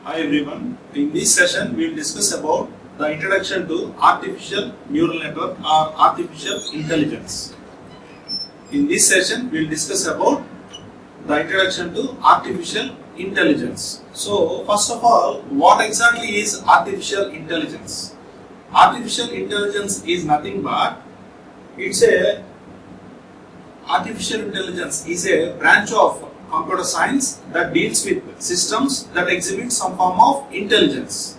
Hi everyone. In this session, we will discuss about the introduction to artificial neural network or artificial intelligence. In this session, we will discuss about the introduction to artificial intelligence. So, first of all, what exactly is artificial intelligence? Artificial intelligence is nothing but artificial intelligence is a branch of computer science that deals with systems that exhibit some form of intelligence.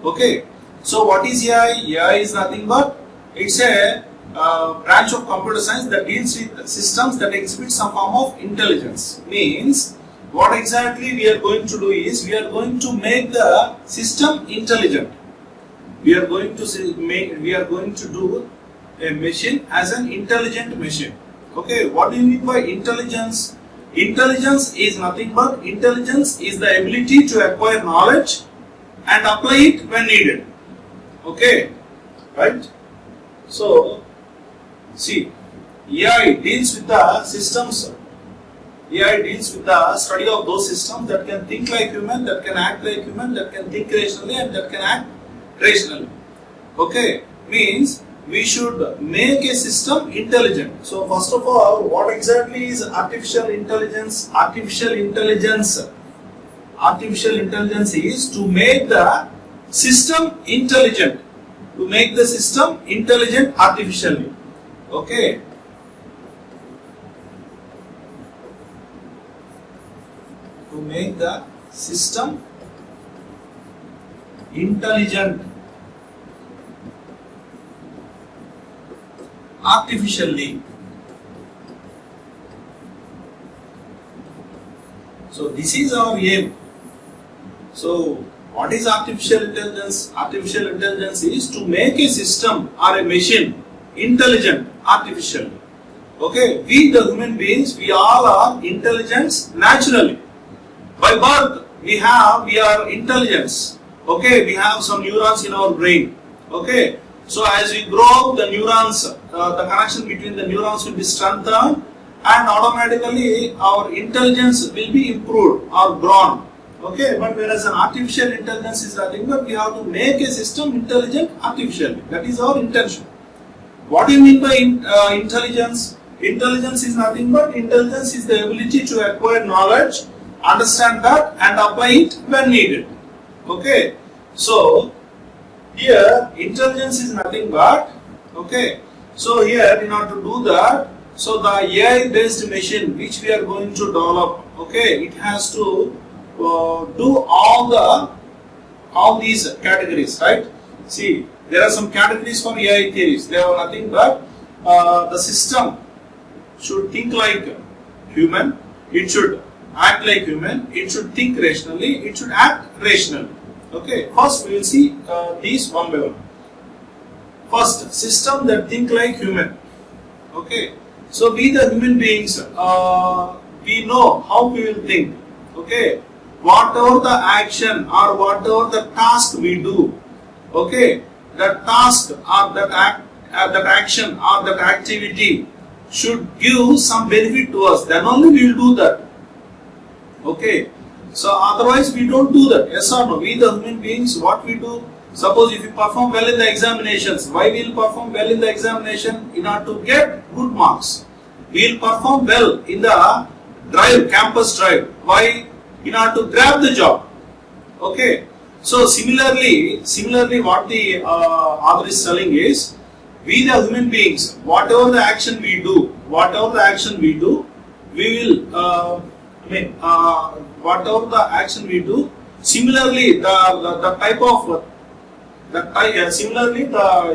Okay, so what is AI? AI is nothing but it's a branch of computer science that deals with systems that exhibit some form of intelligence. Means what exactly we are going to do is we are going to make the system intelligent. We are going to do a machine as an intelligent machine. Okay, what do you mean by intelligence? Intelligence is nothing but intelligence is the ability to acquire knowledge and apply it when needed. Okay, right? So, see, AI deals with the systems. AI deals with the study of those systems that can think like human, that can act like human, that can think rationally and that can act rationally. Okay, means we should make a system intelligent. So first of all, what exactly is artificial intelligence? Artificial intelligence is to make the system intelligent. To make the system intelligent artificially. Okay. To make the system intelligent artificially. So this is our aim. So what is artificial intelligence? Artificial intelligence is to make a system or a machine intelligent artificially. Okay, we the human beings, we all are intelligent naturally. By birth, we are intelligence. Okay, we have some neurons in our brain. Okay, so as we grow up, the neurons, the connection between the neurons will be strengthened and automatically our intelligence will be improved or grown. Okay, but whereas an artificial intelligence is nothing but we have to make a system intelligent artificially. That is our intention. What do you mean by intelligence? Intelligence is nothing but intelligence is the ability to acquire knowledge, understand that and apply it when needed. Okay, so here intelligence is nothing but so here in order to do that, so the AI based machine which we are going to develop, it has to do all these categories, right? See, there are some categories for AI theories. They are nothing but the system should think like human, it should act like human, it should think rationally, it should act rationally. Okay, first we will see these one by one. First, system that think like human. Okay, so we the human beings, we know how we will think. Okay, whatever the action or whatever the task we do, that task or that action or that activity should give some benefit to us. Then only we will do that. Okay. So otherwise we don't do that. Yes or no? We the human beings, what we do? Suppose if you perform well in the examinations, why we will perform well in the examination? In order to get good marks. We will perform well in the campus drive. Why? In order to grab the job. Okay. So similarly what the author is telling is, we the human beings, whatever the action we do, we will whatever the action we do, similarly the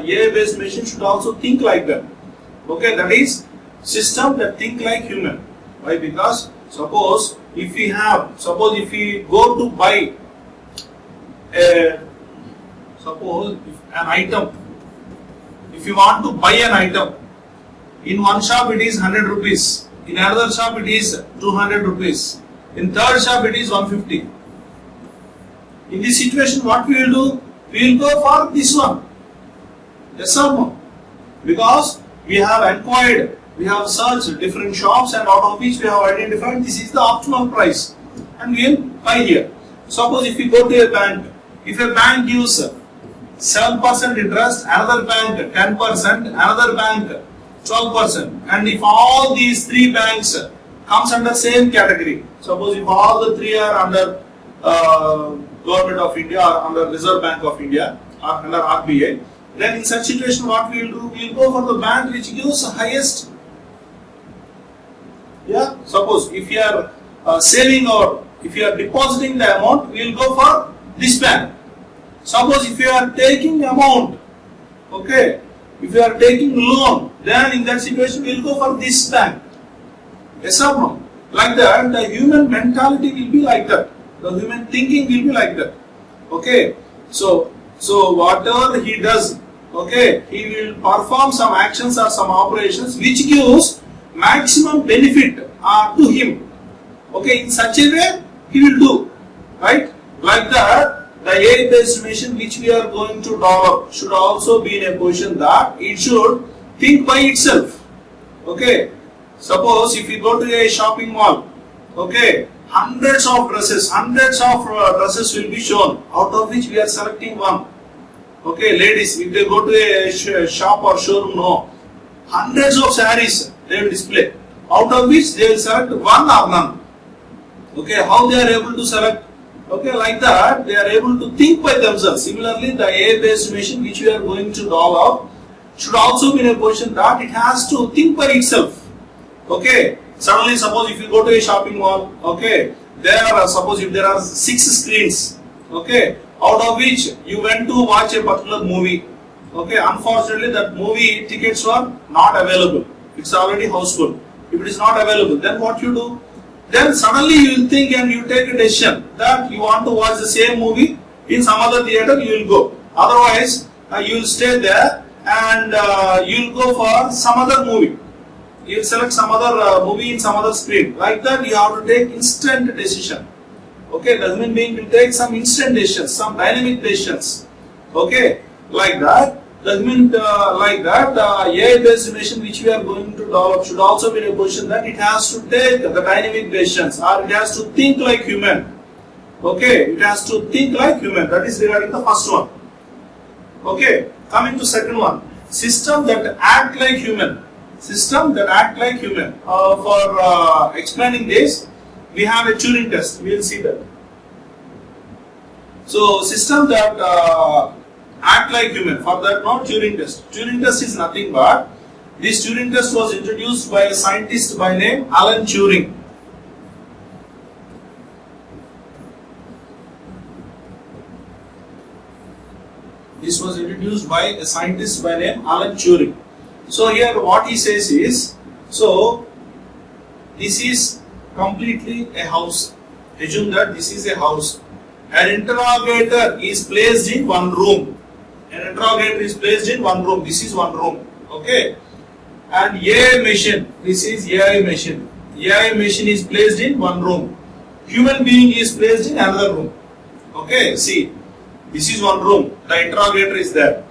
AI based machine should also think like that. Okay, that is system that think like human. Why? Because suppose if we go to buy an item, if you want to buy an item, in one shop it is 100 rupees, in another shop it is 200 rupees, in third shop it is 150. In this situation, what we will do? We will go for this one. Yes or no? Because we have inquired, we have searched different shops and out of which we have identified this is the optimal price and we will buy here. Suppose if you go to a bank, if a bank gives 7% interest, another bank 10%, another bank 12%, and if all these three banks comes under same category, suppose if all the three are under Government of India or under Reserve Bank of India or under RBI, then in such situation what we will do? We will go for the bank which gives highest. Yeah, suppose if you are saving or if you are depositing the amount, we will go for this bank. Suppose if you are taking amount, okay, if you are taking loan, then in that situation we will go for this bank. Yes or no? Like that, the human mentality will be like that. The human thinking will be like that. Okay, so whatever he does, okay, he will perform some actions or some operations which gives maximum benefit to him. Okay, in such a way he will do, right? Like that, the AI-based machine which we are going to develop should also be in a position that it should think by itself. Okay, suppose if you go to a shopping mall, okay, hundreds of dresses will be shown, out of which we are selecting one. Okay, ladies, if they go to a shop or showroom, no, hundreds of sarees they will display, out of which they will select one or none. Okay, how they are able to select? Okay, like that, they are able to think by themselves. Similarly, the AI-based machine which we are going to develop should also be in a position that it has to think by itself. Okay, suddenly suppose if you go to a shopping mall, okay, suppose if there are 6 screens, okay, out of which you went to watch a particular movie, okay, unfortunately that movie tickets were not available. It's already houseful. If it is not available, then what you do? Then suddenly you will think and you take a decision that you want to watch the same movie in some other theater, you will go. Otherwise, you will stay there and you will go for some other movie. You will select some other movie in some other screen. Like that, you have to take instant decision. Okay, the human being will take some instant decisions, some dynamic decisions. Okay, like that. The AI-based machine which we are going to develop should also be in a position that it has to take the dynamic decisions, or it has to think like human. Okay, it has to think like human. That is regarding the first one. Okay, coming to second one, system that act like human. System that act like human. For explaining this, we have a Turing test. We will see that. So, system that act like human. For that, not Turing test. Turing test is nothing but this Turing test was introduced by a scientist by name Alan Turing. This was introduced by a scientist by name Alan Turing. So here what he says is, so this is completely a house. Assume that this is a house. An interrogator is placed in one room. An interrogator is placed in one room. This is one room. Okay. And AI machine. This is AI machine. AI machine is placed in one room. Human being is placed in another room. Okay. See. This is one room. The interrogator is there.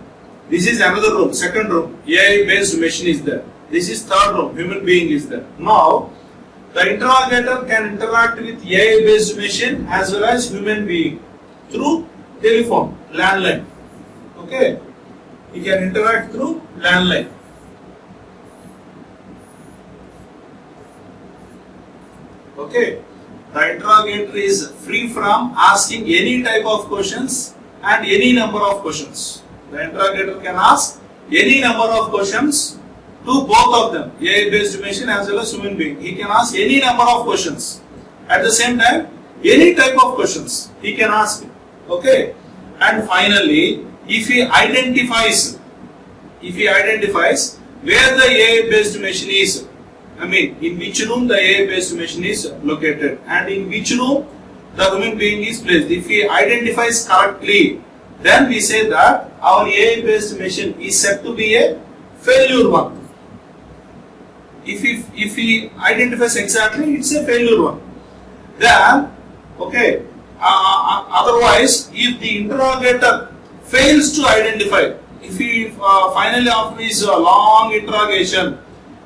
This is another room. Second room. AI based machine is there. This is third room. Human being is there. Now, the interrogator can interact with AI based machine as well as human being through telephone, landline. Okay, he can interact through landline. Okay, the interrogator is free from asking any type of questions and any number of questions. The interrogator can ask any number of questions to both of them, AI-based machine as well as human being. He can ask any number of questions. At the same time, any type of questions he can ask. Okay, and finally, if he identifies where the AI-based machine is, in which room the AI-based machine is located and in which room the human being is placed. If he identifies correctly, then we say that our AI-based machine is said to be a failure one. If he identifies exactly, it's a failure one. Then, okay, otherwise, if the interrogator fails to identify, if he finally after his long interrogation,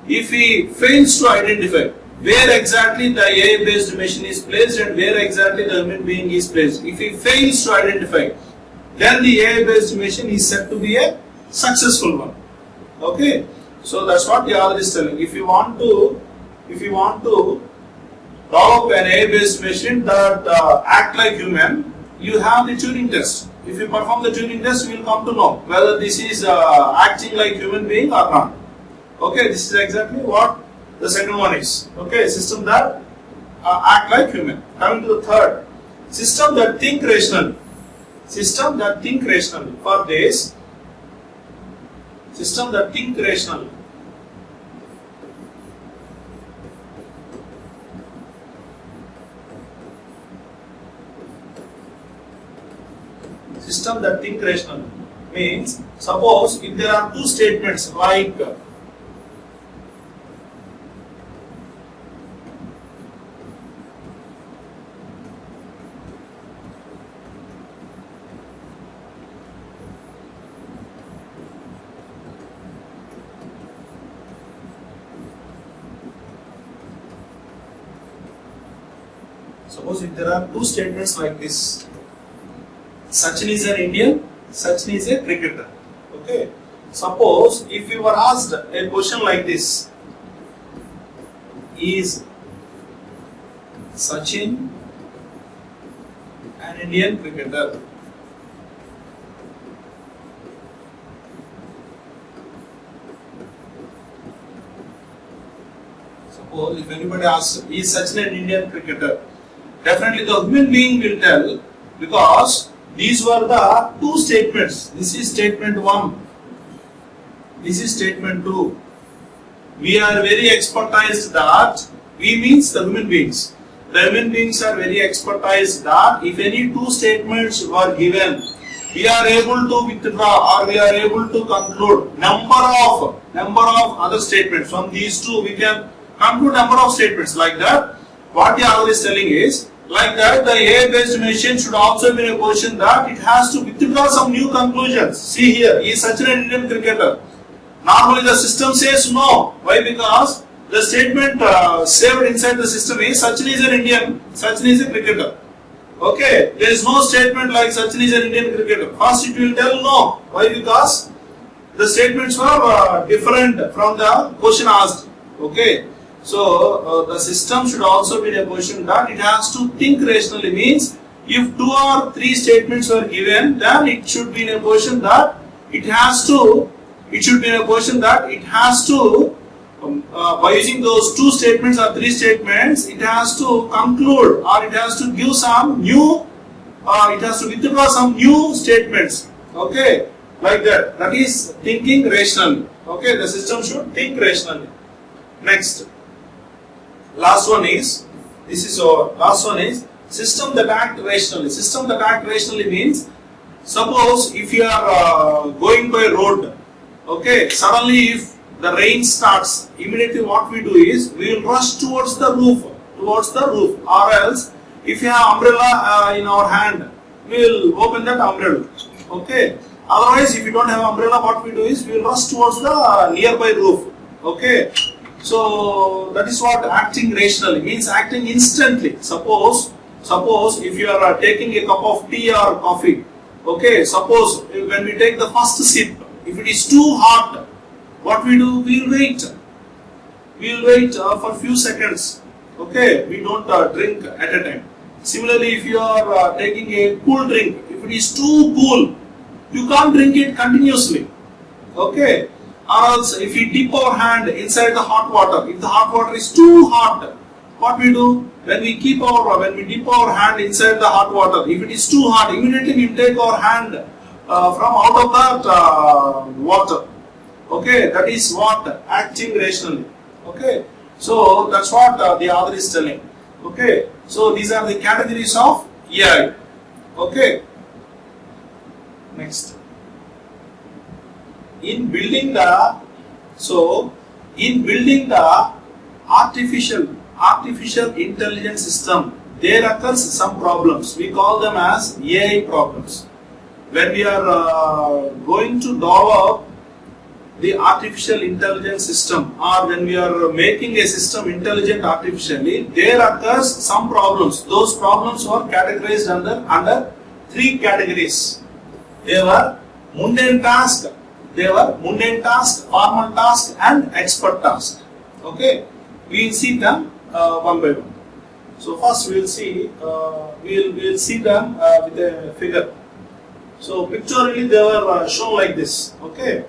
if he fails to identify, where exactly the AI based machine is placed and where exactly the human being is placed. If he fails to identify, then the AI based machine is said to be a successful one. Okay, so that's what the author is telling. If you want to develop an AI based machine that act like human, you have the Turing test. If you perform the Turing test, you will come to know whether this is acting like human being or not. Okay, this is exactly what the second one is. Okay, system that act like human. Coming to the third, system that think rationally. System that think rationally. For this, system that think rationally. System that think rationally means, suppose if there are two statements like this. Sachin is an Indian, Sachin is a cricketer. Okay. Suppose if you were asked a question like this, is Sachin an Indian cricketer? Suppose if anybody asks, is Sachin an Indian cricketer? Definitely the human being will tell, because these were the two statements. This is statement 1. This is statement 2. We are very expertized that, we means the human beings. The human beings are very expertized that if any two statements were given, we are able to withdraw or we are able to conclude number of other statements. From these two we can conclude number of statements like that. What the author is telling is, like that, the AI-based machine should also be in a position that it has to withdraw some new conclusions. See here, is Sachin an Indian cricketer? Normally the system says no. Why? Because the statement saved inside the system is Sachin is an Indian, Sachin is a cricketer. Okay, there is no statement like Sachin is an Indian cricketer. First it will tell no. Why? Because the statements were different from the question asked. Okay. So the system should also be in a position that it has to think rationally. Means if 2 or 3 statements were given, then it should be in a position that it has to. By using those 2 statements or 3 statements, it has to conclude or it has to give some new. It has to withdraw some new statements. Okay, like that. That is thinking rationally. Okay, the system should think rationally. Next. Last one is system that act rationally. System that act rationally means, suppose if you are going by road, okay, suddenly if the rain starts, immediately what we do is we will rush towards the roof, or else if you have umbrella in our hand, we will open that umbrella. Okay. Otherwise, if you don't have umbrella, what we do is we will rush towards the nearby roof. Okay. So that is what acting rationally means, acting instantly. Suppose if you are taking a cup of tea or coffee, okay, suppose when we take the first sip, if it is too hot, what we do, we will wait for few seconds. Okay, we don't drink at a time. Similarly, if you are taking a cool drink, if it is too cool, you can't drink it continuously. Okay. Or else if we dip our hand inside the hot water, if the hot water is too hot, what we do? When we dip our hand inside the hot water, if it is too hot, immediately we take our hand from out of that water. Okay, that is what? Acting rationally. Okay, so that's what the author is telling. Okay, so these are the categories of AI. Okay, next. In building the artificial intelligence system, there occurs some problems. We call them as AI problems. When we are going to develop the artificial intelligence system, or when we are making a system intelligent artificially, there occurs some problems. Those problems were categorized under three categories. They were mundane task, formal task, and expert task. Okay, we will see them one by one. So first we will see we'll see them with a figure. So pictorially they were shown like this. Okay.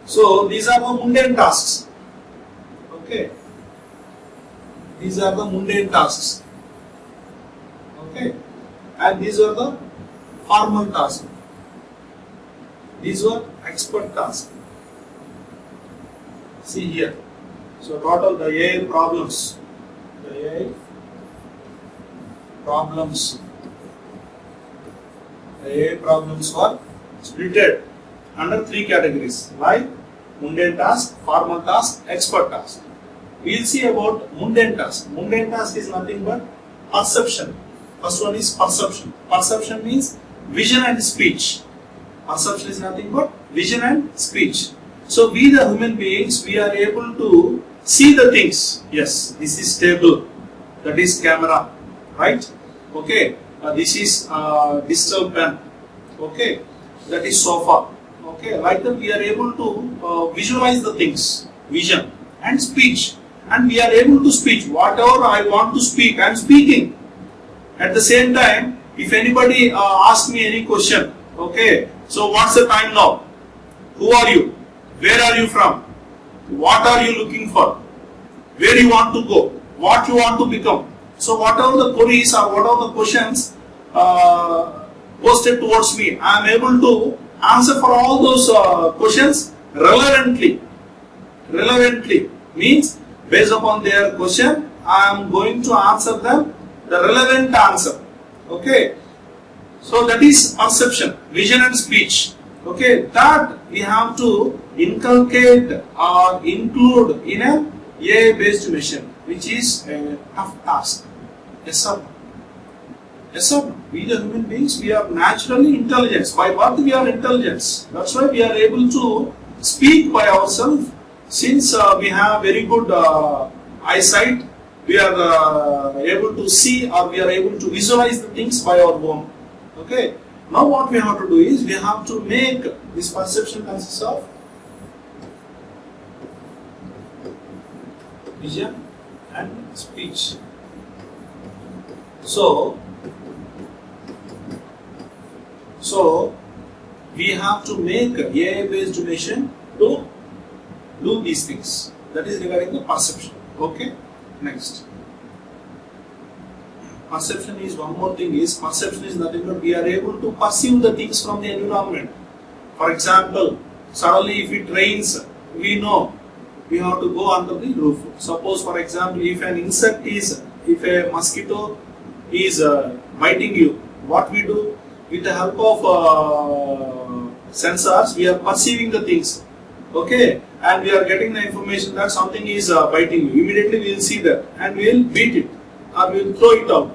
So these are the mundane tasks. Okay. These are the mundane tasks. Okay. And these are the formal tasks. These were expert tasks. See here. So total the AI problems. The AI problems. The AI problems were splitted under three categories, like mundane task, formal task, expert task. We will see about mundane task. Mundane task is nothing but perception. First one is perception. Perception means vision and speech. Perception is nothing but vision and speech. So we the human beings, we are able to see the things. Yes, this is table, that is camera, right? Okay, this is digital pen. Okay, that is sofa. Okay, like that we are able to visualize the things, vision and speech, and we are able to speak whatever I want to speak. I am speaking. At the same time, if anybody asks me any question, okay, so what's the time now? Who are you? Where are you from? What are you looking for? Where you want to go? What you want to become? So whatever the queries or whatever the questions posted towards me, I am able to answer for all those questions relevantly. Relevantly means based upon their question, I am going to answer them the relevant answer. Okay. So that is perception, vision and speech. Okay, that we have to inculcate or include in a AI-based machine, which is a tough task. Yes or no? Yes or no? We the human beings, we are naturally intelligent. By birth we are intelligent. That's why we are able to speak by ourselves. Since we have very good eyesight, we are able to see or we are able to visualize the things by our own. Okay. Now what we have to do is we have to make this perception consists of vision and speech. So we have to make AI-based machine to do these things. That is regarding the perception. Okay. Next. Perception is one more thing is perception is nothing but we are able to perceive the things from the environment. For example, suddenly if it rains, we know we have to go under the roof. Suppose for example, if a mosquito is biting you, what we do? With the help of sensors, we are perceiving the things. Okay, and we are getting the information that something is biting you. Immediately we will see that and we will beat it or we will throw it out.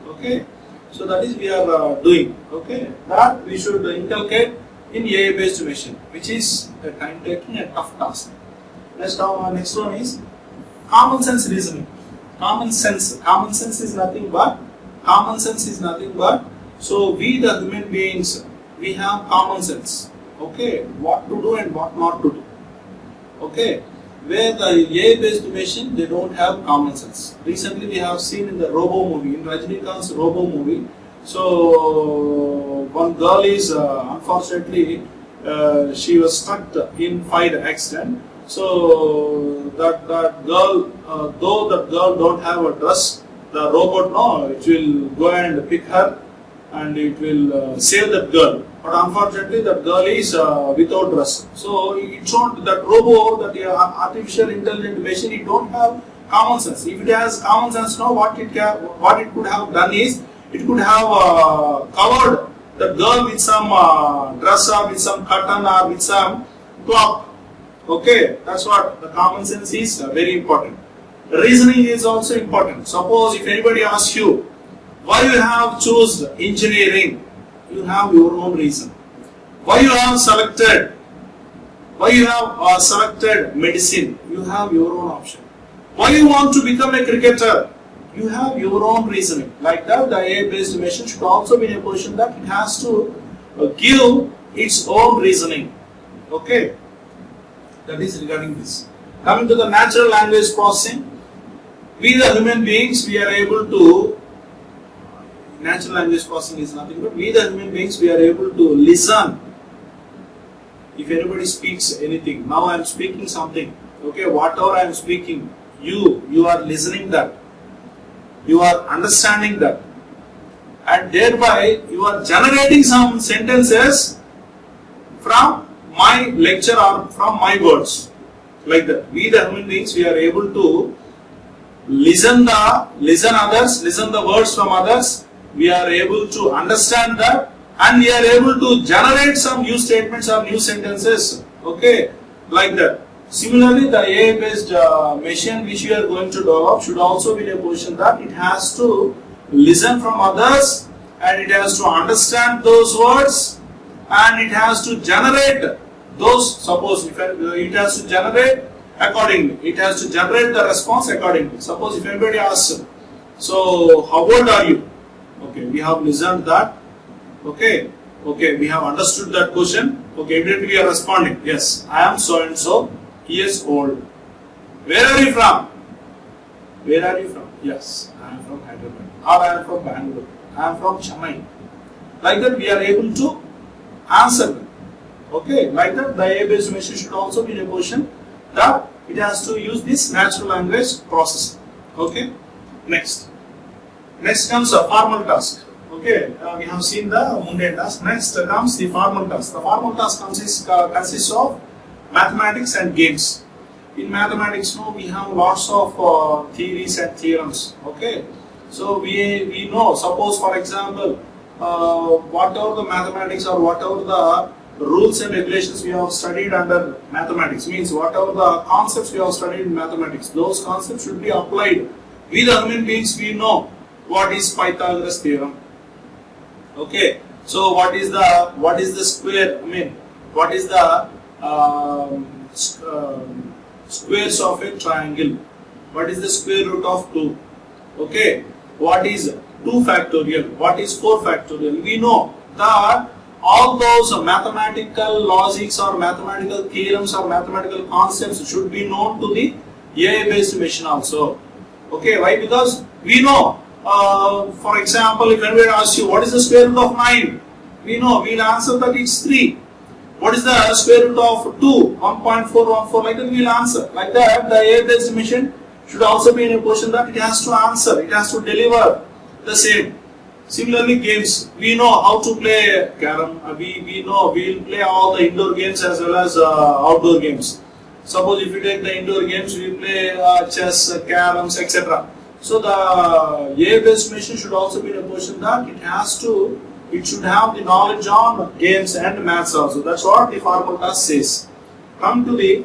Okay, so that is we are doing. Okay, that we should inculcate in AI-based machine, which is a time-taking and tough task. Next one is common sense reasoning. Common sense is nothing but so we the human beings, we have common sense. Okay, what to do and what not to do. Okay, where the AI-based machine, they don't have common sense. Recently we have seen in the Robo movie, in Rajinikanth's Robo movie. So one girl is unfortunately she was stuck in fire accident. So that girl, though that girl don't have a dress, the robot it will go and pick her and it will save that girl. But unfortunately, that girl is without dress. So it showed that that artificial intelligent machine, it don't have common sense. If it has common sense now, what it could have done is it could have covered the girl with some dress or with some curtain or with some cloth. Okay, that's what the common sense is very important. Reasoning is also important. Suppose if anybody asks you why you have chosen engineering, you have your own reason. Why you have selected Why you have selected medicine? You have your own option. Why you want to become a cricketer? You have your own reasoning. Like that, the AI-based machine should also be in a position that it has to give its own reasoning. Okay, that is regarding this. Coming to the natural language processing, we the human beings, we are able to, natural language processing is nothing but we the human beings, we are able to listen. If anybody speaks anything, now I am speaking something, okay, whatever I am speaking, you are listening that, you are understanding that, and thereby you are generating some sentences from my lecture or from my words. Like that, we the human beings, we are able to listen the words from others, we are able to understand that, and we are able to generate some new statements or new sentences, okay, like that. Similarly, the AI based machine which we are going to develop should also be in a position that it has to listen from others, and it has to understand those words, and it has to generate those, suppose if it has to generate accordingly, it has to generate the response accordingly. Suppose if anybody asks, so how old are you? Okay, we have listened that. Okay, we have understood that question. Okay, immediately we are responding. Yes, I am so and so years old. Where are you from? Where are you from? Yes, I am from Hyderabad. Or I am from Bangalore. I am from Chennai. Like that, we are able to answer them. Okay, like that, the AI-based machine should also be in a position that it has to use this natural language processing. Okay, next comes a formal task. Okay, we have seen the mundane task. Next comes the formal task. The formal task consists of mathematics and games. In mathematics, we have lots of theories and theorems. Okay, so we know. Suppose, for example, whatever the mathematics or whatever the rules and regulations we have studied under mathematics, means whatever the concepts we have studied in mathematics, those concepts should be applied. We the human beings, we know what is Pythagoras theorem. Okay, so what is the square? I mean, what is the squares of a triangle? What is the square root of 2? Okay, what is 2 factorial? What is 4 factorial? We know that all those mathematical logics or mathematical theorems or mathematical concepts should be known to the AI-based machine also. Okay, why? Because we know. For example, if anybody asks you what is the square root of 9, we know, we'll answer that it's 3. What is the square root of 2? 1.414, like that we'll answer. Like that, the AI-based machine should also be in a position that it has to answer, it has to deliver the same. Similarly, games, we know how to play carom, we know we'll play all the indoor games as well as outdoor games. Suppose if you take the indoor games, we play chess, caroms, etc. So the AI-based machine should also be in a position that it should have the knowledge on games and maths also. That's what the formal task says. Come to the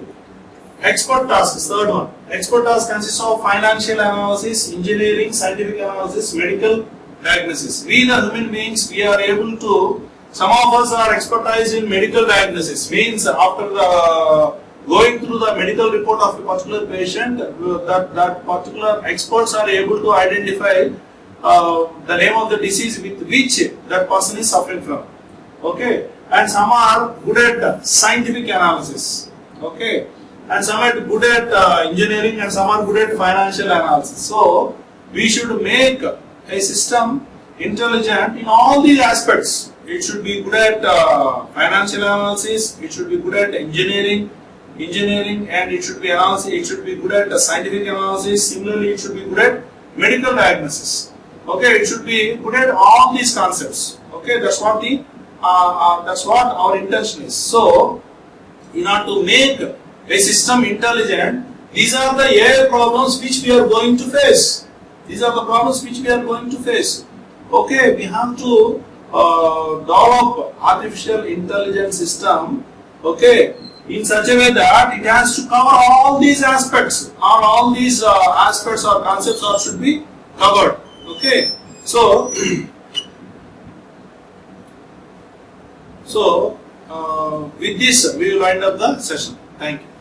expert task, third one. Expert task consists of financial analysis, engineering, scientific analysis, medical diagnosis. We the human beings, we are able to, some of us are expertise in medical diagnosis, means after going through the medical report of a particular patient, that particular experts are able to identify the name of the disease with which that person is suffering from. Okay, and some are good at scientific analysis. Okay, and some are good at engineering, and some are good at financial analysis. So we should make a system intelligent in all these aspects. It should be good at financial analysis, it should be good at engineering, and it should be good at scientific analysis. Similarly, it should be good at medical diagnosis. Okay, it should be good at all these concepts. Okay, that's what our intention is. So, in order to make a system intelligent, these are the AI problems which we are going to face. Okay, we have to develop artificial intelligence system. Okay, in such a way that it has to cover all these aspects, or all these aspects or concepts should be covered. Okay, so With this, we will wind up the session. Thank you.